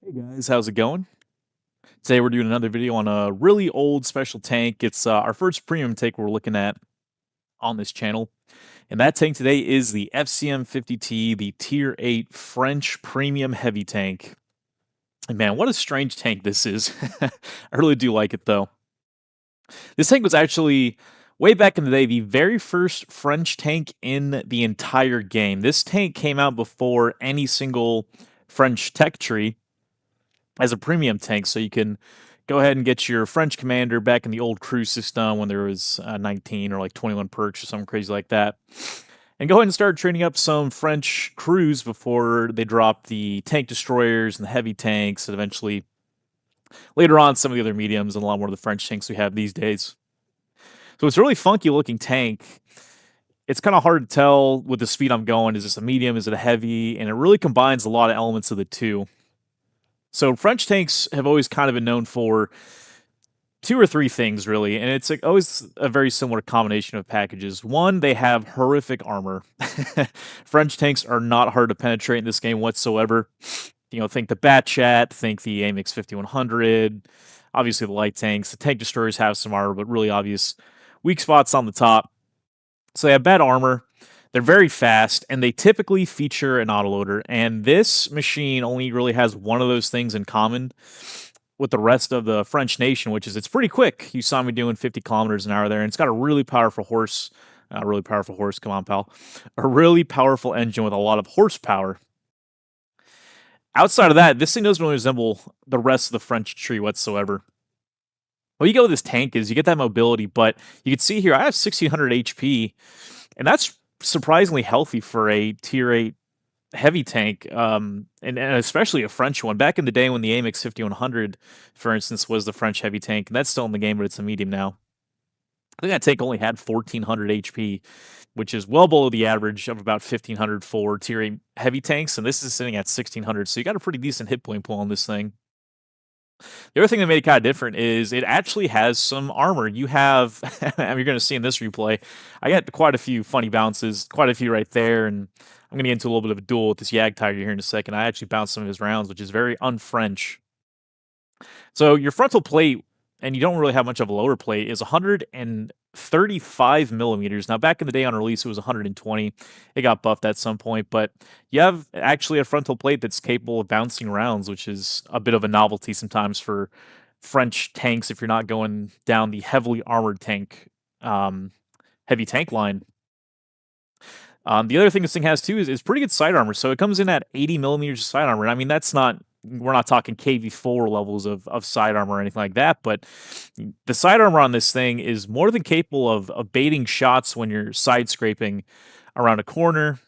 Hey guys, how's it going? Today we're doing another video on a really old special tank. It's our first premium tank we're looking at on this channel. And that tank today is the FCM 50T, the Tier 8 French Premium Heavy Tank. And man, what a strange tank this is. I really do like it though. This tank was actually, way back in the day, the very first French tank in the entire game. This tank came out before any single French tech tree as a premium tank, so you can go ahead and get your French commander back in the old crew system when there was 19 or like 21 perks or something crazy like that. And go ahead and start training up some French crews before they drop the tank destroyers and the heavy tanks, and eventually later on some of the other mediums and a lot more of the French tanks we have these days. So it's a really funky looking tank. It's kind of hard to tell with the speed I'm going. Is this a medium? Is it a heavy? And it really combines a lot of elements of the two. So French tanks have always kind of been known for two or three things really, and it's like always a very similar combination of packages. One, they have horrific armor. French tanks are not hard to penetrate in this game whatsoever. You know, think the Bat Chat, think the AMX 5100, obviously the light tanks. The tank destroyers have some armor, but really obvious weak spots on the top. So they have bad armor. They're very fast, and they typically feature an autoloader. And this machine only really has one of those things in common with the rest of the French nation, which is it's pretty quick. You saw me doing 50 kilometers an hour there, and it's got a really powerful horse. Really powerful horse, come on, pal. A really powerful engine with a lot of horsepower. Outside of that, this thing doesn't really resemble the rest of the French tree whatsoever. What you get with this tank is you get that mobility, but you can see here I have 1600 HP, and that's surprisingly healthy for a tier 8 heavy tank, and especially a French one. Back in the day when the AMX 5100, for instance, was the French heavy tank, and that's still in the game, but it's a medium now. I think that tank only had 1400 HP, which is well below the average of about 1500 for tier 8 heavy tanks, and this is sitting at 1600, so you got a pretty decent hit point pool on this thing. The other thing that made it kind of different is it actually has some armor. You have, and you're going to see in this replay, I got quite a few funny bounces, quite a few right there, and I'm going to get into a little bit of a duel with this Yag Tiger here in a second. I actually bounced some of his rounds, which is very un-French. So your frontal plate, and you don't really have much of a lower plate, is 135 millimeters. Now, back in the day on release, it was 120. It got buffed at some point, but you have actually a frontal plate that's capable of bouncing rounds, which is a bit of a novelty sometimes for French tanks if you're not going down the heavily armored tank, heavy tank line. The other thing this thing has too is pretty good side armor. So it comes in at 80 millimeters of side armor. I mean, that's not, we're not talking KV4 levels of side armor or anything like that, but the side armor on this thing is more than capable of baiting shots when you're side scraping around a corner.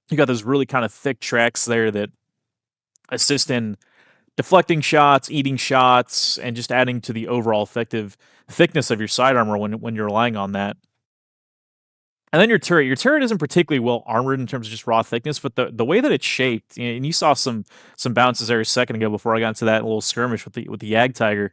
You got those really kind of thick tracks there that assist in deflecting shots, eating shots, and just adding to the overall effective thickness of your side armor when you're relying on that. And then your turret. Your turret isn't particularly well armored in terms of just raw thickness, but the way that it's shaped, and you saw some bounces there a second ago before I got into that little skirmish with the Yag Tiger.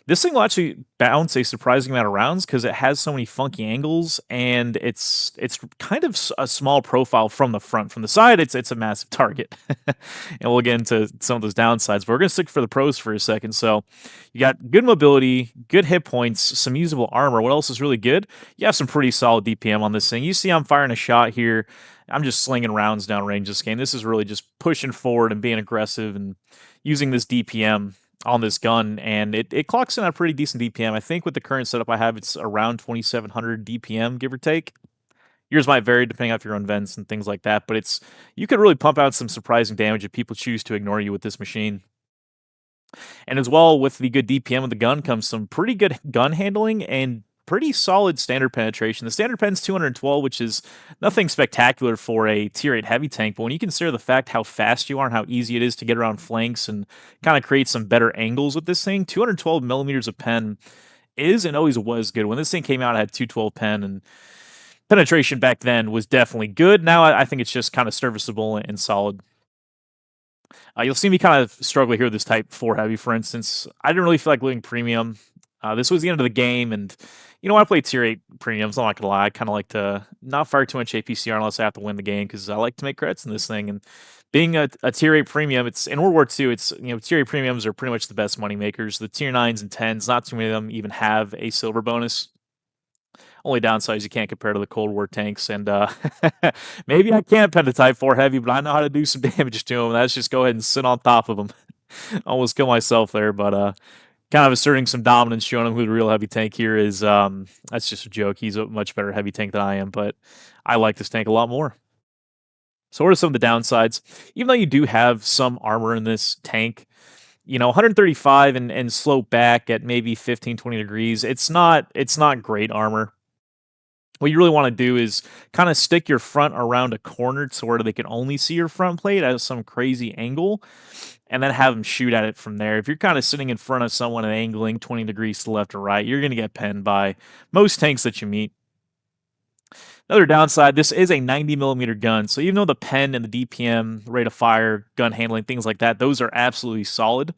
This thing will actually bounce a surprising amount of rounds because it has so many funky angles, and it's kind of a small profile from the front. From the side, it's a massive target, and we'll get into some of those downsides. But we're gonna stick for the pros for a second. So you got good mobility, good hit points, some usable armor. What else is really good? You have some pretty solid DPM on this thing. You see, I'm firing a shot here. I'm just slinging rounds down range this game. This is really just pushing forward and being aggressive and using this DPM on this gun, and it clocks in at a pretty decent DPM. I think with the current setup I have, it's around 2700 DPM, give or take. Yours might vary depending on if you're on vents and things like that, but it's, you could really pump out some surprising damage if people choose to ignore you with this machine. And as well, with the good DPM of the gun comes some pretty good gun handling and pretty solid standard penetration. The standard pen's 212, which is nothing spectacular for a tier 8 heavy tank, but when you consider the fact how fast you are and how easy it is to get around flanks and kind of create some better angles with this thing, 212 millimeters of pen is and always was good. When this thing came out, it had 212 pen, and penetration back then was definitely good. Now I think it's just kind of serviceable and solid. You'll see me kind of struggle here with this Type 4 Heavy, for instance. I didn't really feel like looting Premium. This was the end of the game, and you know, I play Tier 8 Premiums, I'm not gonna lie. I kind of like to not fire too much APCR unless I have to win the game, because I like to make creds in this thing, and Being a tier 8 premium, it's in World War II, it's tier 8 premiums are pretty much the best money makers. The tier 9s and 10s, not too many of them even have a silver bonus. Only downside is you can't compare to the Cold War tanks, and maybe I can't pen a Type 4 heavy, but I know how to do some damage to them. Let's just go ahead and sit on top of them. Almost kill myself there, but kind of asserting some dominance, showing him who the real heavy tank here is. That's just a joke. He's a much better heavy tank than I am, but I like this tank a lot more. So what are some of the downsides? Even though you do have some armor in this tank, 135 and slope back at maybe 15, 20 degrees, it's not great armor. What you really want to do is kind of stick your front around a corner to where they can only see your front plate at some crazy angle, and then have them shoot at it from there. If you're kind of sitting in front of someone and angling 20 degrees to the left or right, you're going to get penned by most tanks that you meet. Another downside, this is a 90 millimeter gun. So even though the pen and the DPM, rate of fire, gun handling, things like that, those are absolutely solid.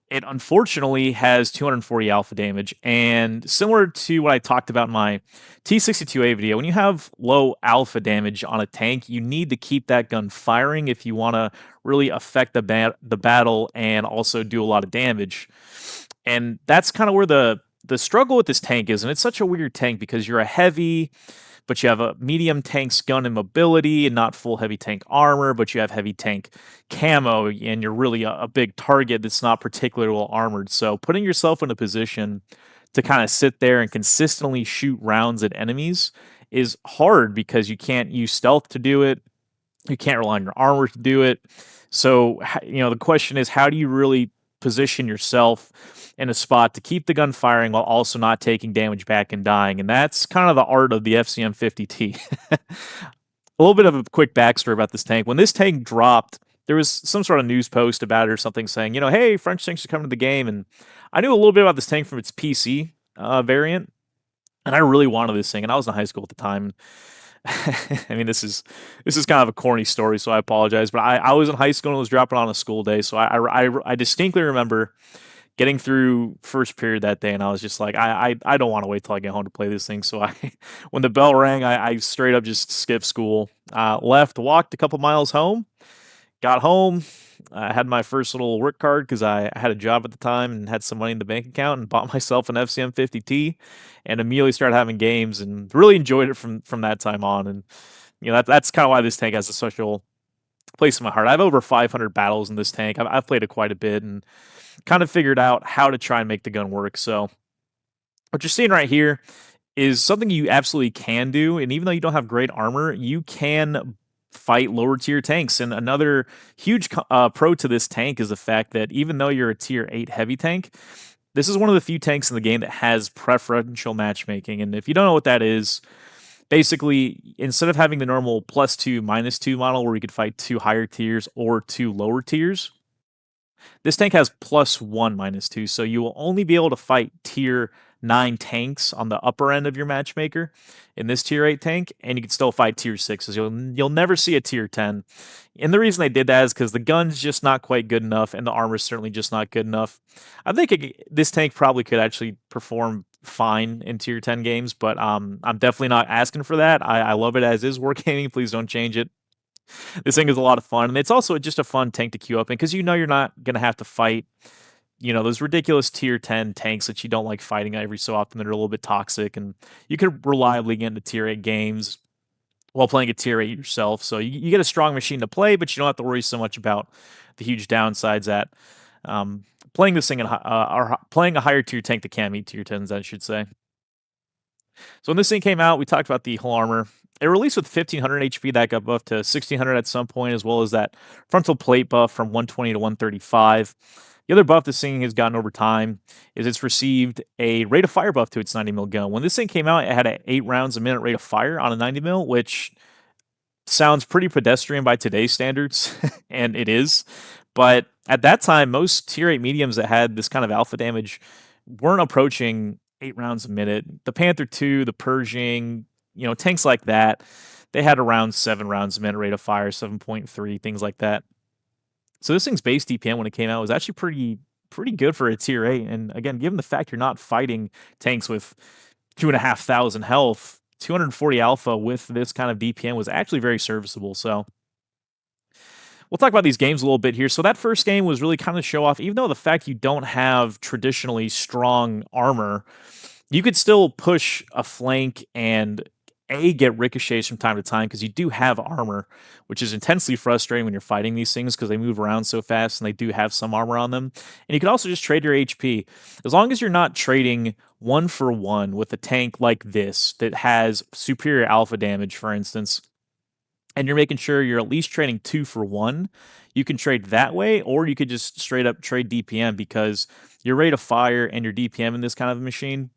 It unfortunately has 240 alpha damage. And similar to what I talked about in my T62A video, when you have low alpha damage on a tank, you need to keep that gun firing if you want to really affect the battle and also do a lot of damage. And that's kind of where the struggle with this tank is. And it's such a weird tank because you're a heavy, but you have a medium tank's gun and mobility and not full heavy tank armor, but you have heavy tank camo and you're really a big target that's not particularly well armored. So putting yourself in a position to kind of sit there and consistently shoot rounds at enemies is hard because you can't use stealth to do it. You can't rely on your armor to do it. So, the question is, how do you really position yourself in a spot to keep the gun firing while also not taking damage back and dying? And that's kind of the art of the FCM 50T. A little bit of a quick backstory about this tank. When this tank dropped, there was some sort of news post about it or something saying, hey, French tanks are coming to the game. And I knew a little bit about this tank from its PC variant. And I really wanted this thing. And I was in high school at the time. I mean, this is kind of a corny story, so I apologize. But I was in high school and it was dropping on a school day. So I distinctly remember getting through first period that day, and I was just like, I don't want to wait till I get home to play this thing. So when the bell rang, I straight up just skipped school, left, walked a couple miles home, got home. I had my first little work card because I had a job at the time and had some money in the bank account, and bought myself an FCM 50T and immediately started having games and really enjoyed it from that time on. And that's kind of why this tank has a special place in my heart. I have over 500 battles in this tank. I've played it quite a bit and kind of figured out how to try and make the gun work. So what you're seeing right here is something you absolutely can do. And even though you don't have great armor, you can fight lower tier tanks. And another huge pro to this tank is the fact that even though you're a tier 8 heavy tank, this is one of the few tanks in the game that has preferential matchmaking. And if you don't know what that is, basically, instead of having the normal +2, -2 model where you could fight 2 higher tiers or 2 lower tiers, this tank has +1, -2. So you will only be able to fight tier 9 tanks on the upper end of your matchmaker in this tier 8 tank, and you can still fight tier 6s. You'll never see a tier 10. And the reason they did that is because the gun's just not quite good enough, and the armor's certainly just not good enough. I think this tank probably could actually perform fine in tier 10 games, but I'm definitely not asking for that. I love it as is wargaming. Please don't change it. This thing is a lot of fun, and it's also just a fun tank to queue up in because you're not going to have to fight those ridiculous tier 10 tanks that you don't like fighting every so often that are a little bit toxic, and you could reliably get into tier 8 games while playing a tier 8 yourself. So you get a strong machine to play, but you don't have to worry so much about the huge downsides that playing this thing or playing a higher tier tank that can't meet tier 10s, I should say. So when this thing came out, we talked about the hull armor. It released with 1500 HP, that got buffed to 1600 at some point, as well as that frontal plate buff from 120 to 135. The other buff this thing has gotten over time is it's received a rate of fire buff to its 90 mil gun. When this thing came out, it had an 8 rounds a minute rate of fire on a 90 mil, which sounds pretty pedestrian by today's standards, and it is. But at that time, most tier 8 mediums that had this kind of alpha damage weren't approaching 8 rounds a minute. The Panther II, the Pershing, tanks like that, they had around 7 rounds a minute rate of fire, 7.3, things like that. So this thing's base DPM when it came out was actually pretty good for a tier 8. And again, given the fact you're not fighting tanks with 2,500 health, 240 alpha with this kind of DPM was actually very serviceable. So We'll talk about these games a little bit here. So that first game was really kind of show off, even though the fact you don't have traditionally strong armor, you could still push a flank and get ricochets from time to time because you do have armor, which is intensely frustrating when you're fighting these things because they move around so fast and they do have some armor on them. And you can also just trade your HP. As long as you're not trading one for one with a tank like this that has superior alpha damage, for instance, and you're making sure you're at least trading two for one, you can trade that way, or you could just straight up trade DPM because your rate of fire and your DPM in this kind of a machine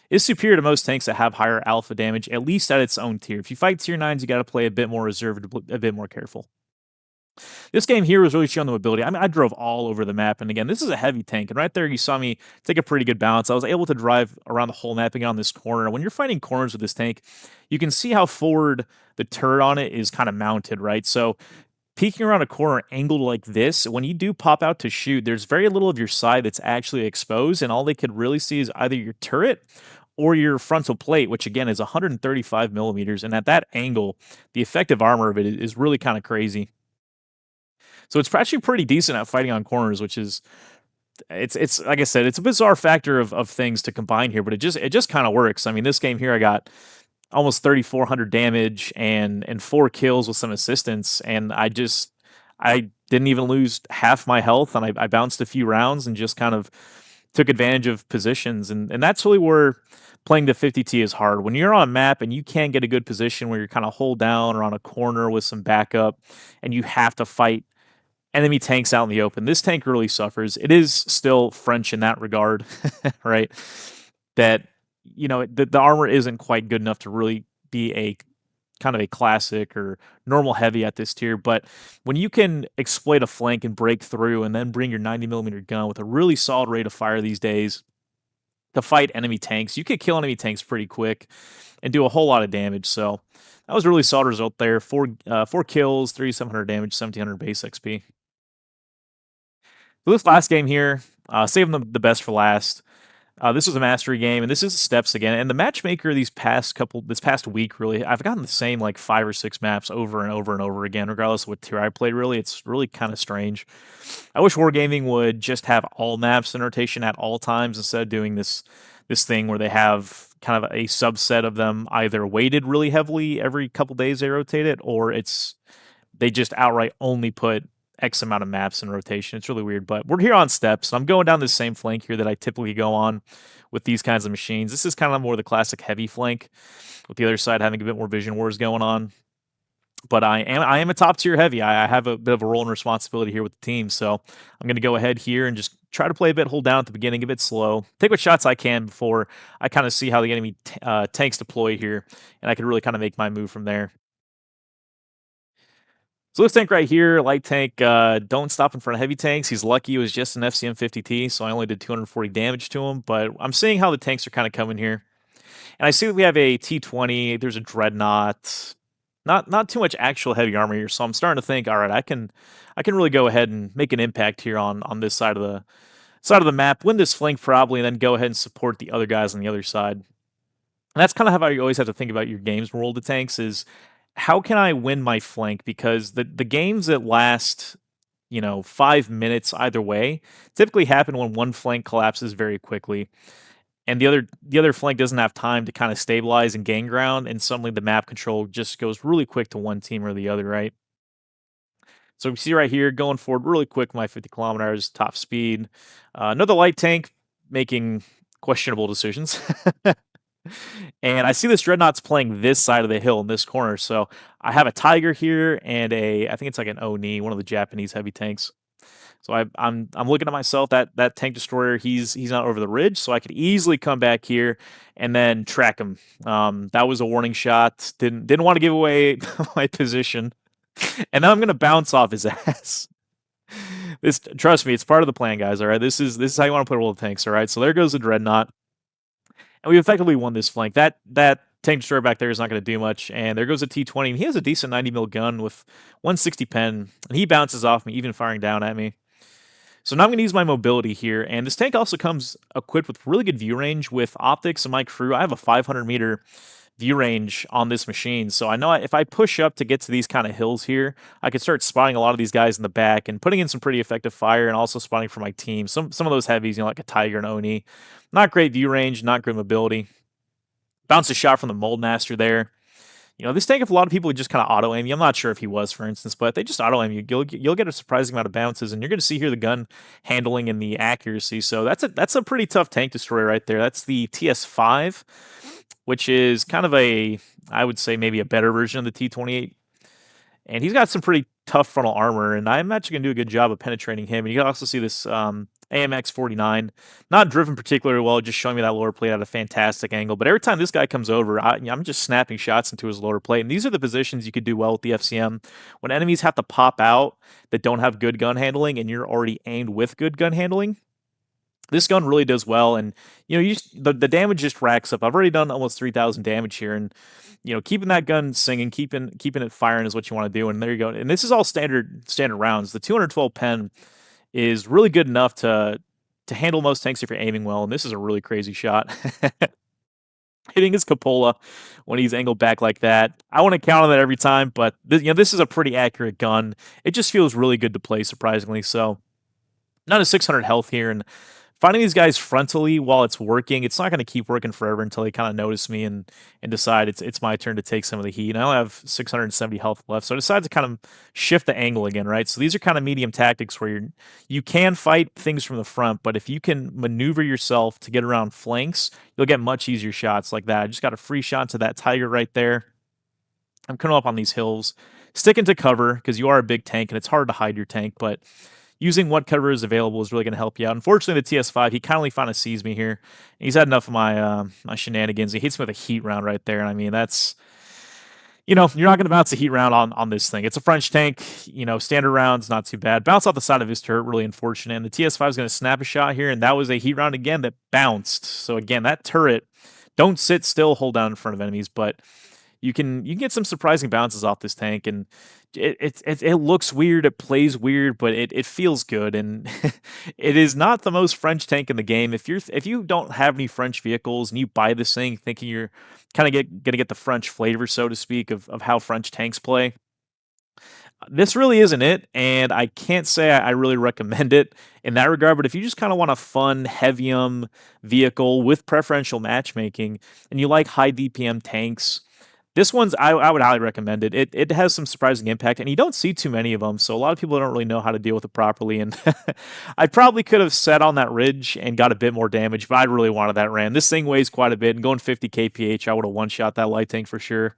is superior to most tanks that have higher alpha damage, at least at its own tier. If you fight tier 9s, you got to play a bit more reserved, a bit more careful. This game here was really showing the mobility. I mean, I drove all over the map, and again, this is a heavy tank, and right there you saw me take a pretty good balance. I was able to drive around the whole map and get on this corner. When you're fighting corners with this tank, you can see how forward the turret on it is kind of mounted, right? So peeking around a corner angled like this, when you do pop out to shoot, there's very little of your side that's actually exposed, and all they could really see is either your turret or your frontal plate, which again is 135 millimeters. And at that angle, the effective armor of it is really kind of crazy. So it's actually pretty decent at fighting on corners, which is it's like I said, it's a bizarre factor of things to combine here, but it just kind of works. I mean, this game here, I got almost 3,400 damage and 4 kills with some assistance, and I didn't even lose half my health, and I bounced a few rounds and just kind of took advantage of positions, and that's really where playing the 50T is hard. When you're on map and you can't get a good position where you're kind of hold down or on a corner with some backup, and you have to fight enemy tanks out in the open. This tank really suffers. It is still French in that regard, right? That the armor isn't quite good enough to really be a kind of a classic or normal heavy at this tier. But when you can exploit a flank and break through and then bring your 90 millimeter gun with a really solid rate of fire these days to fight enemy tanks, you could kill enemy tanks pretty quick and do a whole lot of damage. So that was a really solid result there. 4 kills, 3,700 damage, 1,700 base XP. So this last game here, saving the best for last. This was a mastery game, and this is steps again. And the matchmaker this past week, really, I've gotten the same like 5 or 6 maps over and over and over again, regardless of what tier I played. Really, it's really kind of strange. I wish Wargaming would just have all maps in rotation at all times instead of doing this thing where they have kind of a subset of them either weighted really heavily every couple days they rotate it, or they just outright only put X amount of maps in rotation. It's really weird, but we're here on steps. I'm going down the same flank here that I typically go on with these kinds of machines. This is kind of more the classic heavy flank, with the other side having a bit more vision wars going on. But I am a top tier heavy. I have a bit of a role and responsibility here with the team, so I'm going to go ahead here and just try to play a bit, hold down at the beginning, a bit slow, take what shots I can before I kind of see how the enemy tanks deploy here, and I can really kind of make my move from there. So this tank right here, light tank, don't stop in front of heavy tanks. He's lucky it was just an FCM 50T, so I only did 240 damage to him, but I'm seeing how the tanks are kind of coming here. And I see that we have a T20, there's a Dreadnought. Not too much actual heavy armor here, so I'm starting to think, all right, I can really go ahead and make an impact here on this side of the map, win this flank probably, and then go ahead and support the other guys on the other side. And that's kind of how you always have to think about your games World of Tanks is how can I win my flank? Because the games that last, 5 minutes either way typically happen when one flank collapses very quickly and the other flank doesn't have time to kind of stabilize and gain ground, and suddenly the map control just goes really quick to one team or the other, right? So we see right here going forward really quick, my 50 kilometers, top speed. Another light tank making questionable decisions. And I see this Dreadnought's playing this side of the hill in this corner. So I have a Tiger here and I think it's like an Oni, one of the Japanese heavy tanks. So I'm looking at myself that tank destroyer. He's not over the ridge, so I could easily come back here and then track him. That was a warning shot. Didn't want to give away my position, and now I'm gonna bounce off his ass. This, trust me, it's part of the plan, guys. All right, this is how you want to play World of Tanks. All right, so there goes the Dreadnought. And we effectively won this flank. That tank destroyer back there is not going to do much. And there goes a T20. And he has a decent 90 mil gun with 160 pen. And he bounces off me, even firing down at me. So now I'm going to use my mobility here. And this tank also comes equipped with really good view range with optics and my crew. I have a 500 meter view range on this machine. So I know if I push up to get to these kind of hills here, I could start spotting a lot of these guys in the back and putting in some pretty effective fire and also spotting for my team. Some of those heavies, like a Tiger and Oni. Not great view range, not great mobility. Bounce a shot from the Mold Master there. This tank, if a lot of people would just kind of auto aim you, I'm not sure if he was, for instance, but they just auto aim you. You'll get a surprising amount of bounces, and you're going to see here the gun handling and the accuracy. So that's a pretty tough tank destroyer right there. That's the TS5, which is kind of I would say maybe a better version of the T28. And he's got some pretty tough frontal armor, and I'm actually going to do a good job of penetrating him. And you can also see this AMX 49, not driven particularly well, just showing me that lower plate at a fantastic angle. But every time this guy comes over, I'm just snapping shots into his lower plate. And these are the positions you could do well with the FCM. When enemies have to pop out that don't have good gun handling, and you're already aimed with good gun handling, this gun really does well, and the damage just racks up. I've already done almost 3,000 damage here, and keeping that gun singing, keeping it firing is what you want to do. And there you go. And this is all standard rounds. The 212 pen is really good enough to handle most tanks if you're aiming well. And this is a really crazy shot. Hitting his cupola when he's angled back like that. I want to count on that every time, but this is a pretty accurate gun. It just feels really good to play, surprisingly. So, not a 600 health here, and finding these guys frontally while it's working, it's not going to keep working forever until they kind of notice me and decide it's my turn to take some of the heat. And I only have 670 health left, so I decided to kind of shift the angle again, right? So these are kind of medium tactics where you can fight things from the front, but if you can maneuver yourself to get around flanks, you'll get much easier shots like that. I just got a free shot to that Tiger right there. I'm coming up on these hills, sticking to cover because you are a big tank and it's hard to hide your tank, but using what cover is available is really going to help you out. Unfortunately, the TS5, he kindly finally sees me here. He's had enough of my shenanigans. He hits me with a heat round right there, and I mean, that's, you're not going to bounce a heat round on this thing. It's a French tank, standard rounds, not too bad. Bounce off the side of his turret, really unfortunate. And the TS5 is going to snap a shot here, and that was a heat round again that bounced. So again, that turret, don't sit still, hold down in front of enemies, but you can get some surprising bounces off this tank, and it looks weird, it plays weird, but it feels good, and it is not the most French tank in the game. If you don't have any French vehicles and you buy this thing thinking you're kind of gonna get the French flavor, so to speak, of how French tanks play, this really isn't it, and I can't say I really recommend it in that regard. But if you just kind of want a fun heavium vehicle with preferential matchmaking, and you like high DPM tanks, this one's I would highly recommend it. It has some surprising impact, and you don't see too many of them, so a lot of people don't really know how to deal with it properly. And I probably could have sat on that ridge and got a bit more damage, but I really wanted that ram. This thing weighs quite a bit, and going 50 kph, I would have one shot that light tank for sure.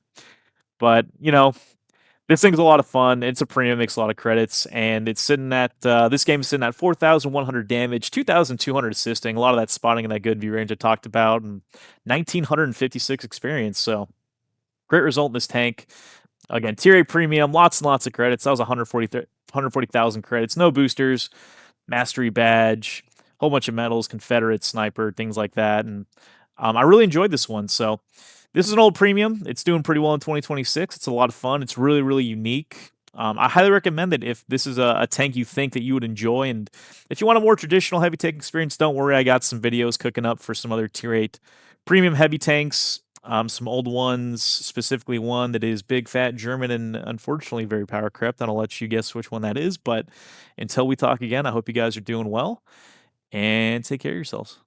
But this thing's a lot of fun. It's a premium, makes a lot of credits, and it's sitting at this game is sitting at 4,100 damage, 2,200 assisting, a lot of that spotting and that good view range I talked about, and 1,956 experience. So great result in this tank. Again, tier A premium, lots and lots of credits. That was 140,000 credits. No boosters, mastery badge, whole bunch of medals, Confederate, sniper, things like that. And I really enjoyed this one. So this is an old premium. It's doing pretty well in 2026. It's a lot of fun. It's really, really unique. I highly recommend it if this is a tank you think that you would enjoy. And if you want a more traditional heavy tank experience, don't worry. I got some videos cooking up for some other tier 8 premium heavy tanks. Some old ones, specifically one that is big, fat, German, and unfortunately very power crept. And I'll let you guess which one that is. But until we talk again, I hope you guys are doing well and take care of yourselves.